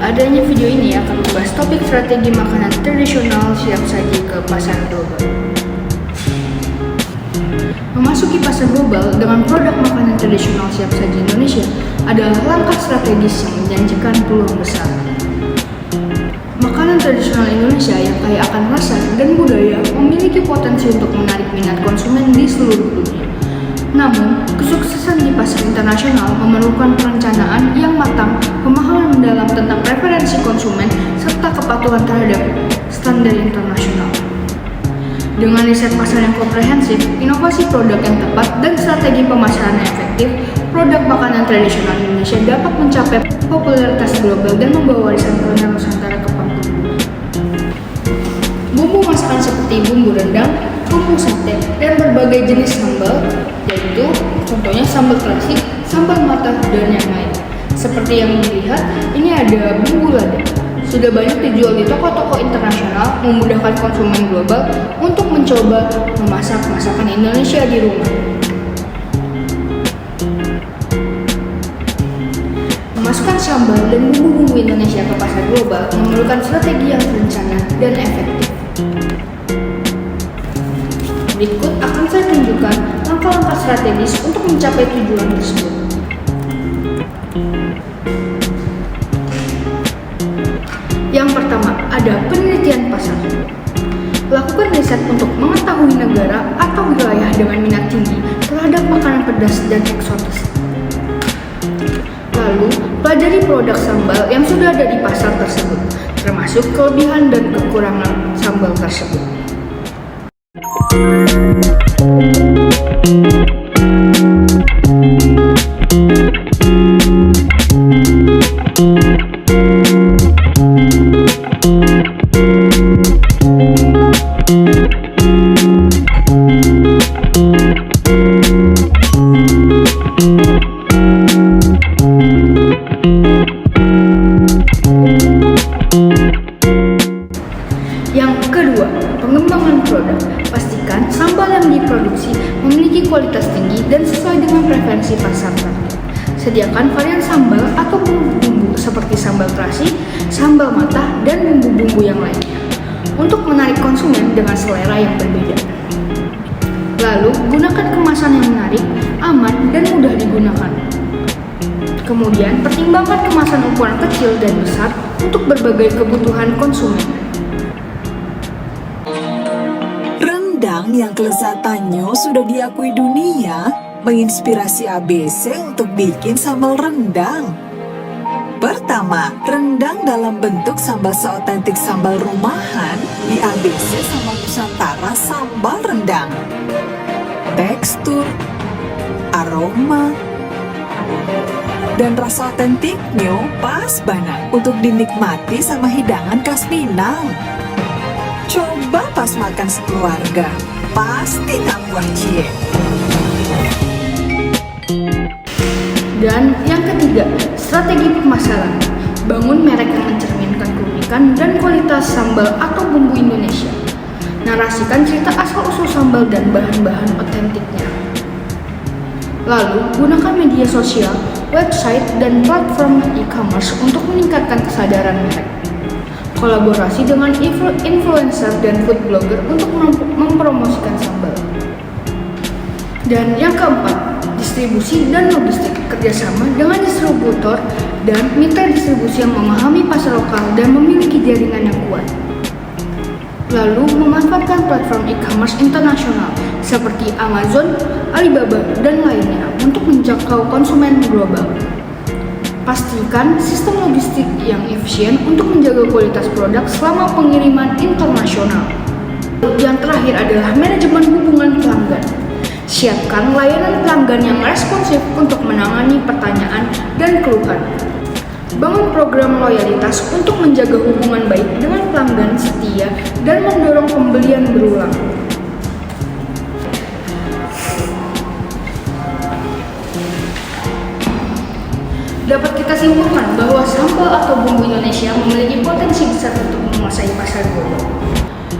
Adanya video ini akan membahas topik strategi makanan tradisional siap saji ke pasar global. Memasuki pasar global dengan produk makanan tradisional siap saji Indonesia adalah langkah strategis yang menjanjikan peluang besar. Makanan tradisional Indonesia yang kaya akan rasa dan budaya memiliki potensi untuk menarik minat konsumen di seluruh dunia. Namun, kesuksesan di pasar internasional memerlukan perencanaan yang matang, pemahaman mendalam tentang preferensi konsumen, serta kepatuhan terhadap standar internasional. Dengan riset pasar yang komprehensif, inovasi produk yang tepat, dan strategi pemasaran yang efektif, produk makanan tradisional Indonesia dapat mencapai popularitas global dan membawa warisan kuliner Nusantara ke panggung dunia. Bumbu masakan seperti bumbu rendang, bumbu sate, dan berbagai jenis sambal, yaitu contohnya sambal terasi, sambal matah, dan yang lain. Seperti yang dilihat, ini ada bumbu lada. Sudah banyak dijual di toko-toko internasional, memudahkan konsumen global untuk mencoba memasak masakan Indonesia di rumah. Memasukkan sambal dan bumbu-bumbu Indonesia ke pasar global memerlukan strategi yang terencana dan efektif. Berikut akan saya tunjukkan langkah-langkah strategis untuk mencapai tujuan tersebut. Yang pertama, ada penelitian pasar. Lakukan riset untuk mengetahui negara atau wilayah dengan minat tinggi terhadap makanan pedas dan eksotis. Lalu, pelajari produk sambal yang sudah ada di pasar tersebut, termasuk kelebihan dan kekurangan sambal tersebut. Yang kedua, pengembangan produk. Pastikan sambal yang diproduksi memiliki kualitas tinggi dan sesuai dengan preferensi pasar target. Sediakan varian sambal atau bumbu-bumbu seperti sambal terasi, sambal matah, dan bumbu-bumbu yang lainnya untuk menarik konsumen dengan selera yang berbeda. Lalu, gunakan kemasan yang menarik, aman, dan mudah digunakan. Kemudian, pertimbangkan kemasan ukuran kecil dan besar untuk berbagai kebutuhan konsumen. Rendang yang kelezatannya sudah diakui dunia menginspirasi ABC untuk bikin sambal rendang. Pertama, rendang dalam bentuk sambal seotentik sambal rumahan di ABC Sambal Nusantara Sambal Rendang. Tekstur, aroma, dan rasa otentiknya pas banget untuk dinikmati sama hidangan khas Minang. Coba pas makan sekeluarga, pasti tambah cie. Dan yang ketiga, strategi pemasaran. Bangun merek yang mencerminkan keunikan dan kualitas sambal atau bumbu Indonesia. Narasikan cerita asal-usul sambal dan bahan-bahan otentiknya. Lalu, gunakan media sosial, website, dan platform e-commerce untuk meningkatkan kesadaran merek. Kolaborasi dengan influencer dan food blogger untuk mempromosikan sambal. Dan yang keempat, distribusi dan logistik. Kerjasama dengan distributor dan mitra distribusi yang memahami pasar lokal dan memiliki jaringan yang kuat. Lalu, memanfaatkan platform e-commerce internasional seperti Amazon, Alibaba, dan lainnya untuk menjangkau konsumen global. Pastikan sistem logistik yang efisien untuk menjaga kualitas produk selama pengiriman internasional. Yang terakhir adalah manajemen hubungan pelanggan. Siapkan layanan pelanggan yang responsif untuk menangani pertanyaan dan keluhan. Bangun program loyalitas untuk menjaga hubungan baik dengan pelanggan setia dan mendorong pembelian berulang. Dapat kita simpulkan bahwa sambal atau bumbu Indonesia memiliki potensi besar untuk menguasai pasar global.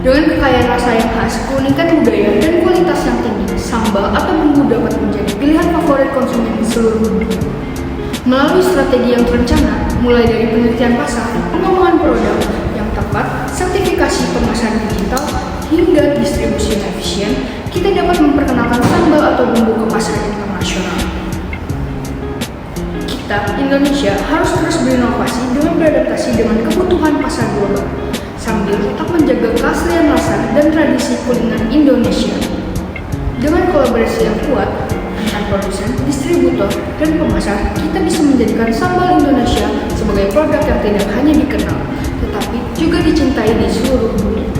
Dengan kekayaan rasa yang khas, keunikan budaya, dan kualitas yang tinggi, sambal atau bumbu dapat menjadi pilihan favorit konsumen di seluruh dunia. Melalui strategi yang terencana, mulai dari penelitian pasar, pengembangan produk yang tepat, sertifikasi pemasaran digital, hingga distribusi yang efisien, kita dapat memperkenalkan sambal atau bumbu ke pasar internasional. Kita, Indonesia, harus terus berinovasi dengan beradaptasi dengan kebutuhan pasar global, sambil tetap menjaga keaslian rasa dan tradisi kuliner Indonesia. Dengan kolaborasi yang kuat antar produsen, distributor, dan pemasar, kita bisa menjadikan sambal Indonesia sebagai produk yang tidak hanya dikenal, tetapi juga dicintai di seluruh dunia.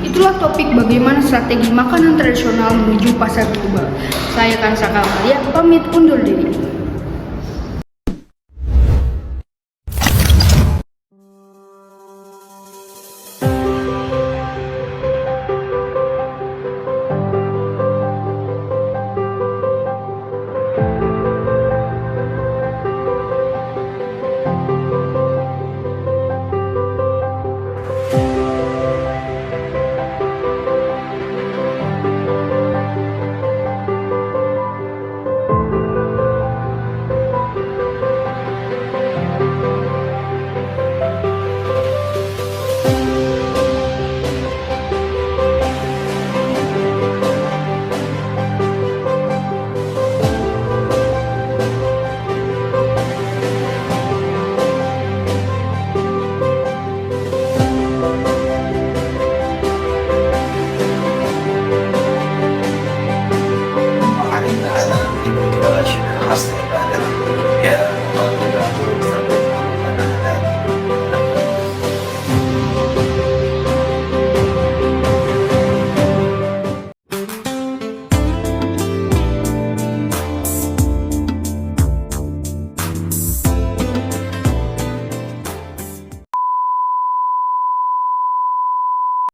Itulah topik bagaimana strategi makanan tradisional menuju pasar global. Saya Kansa Kamalia, pamit undur diri.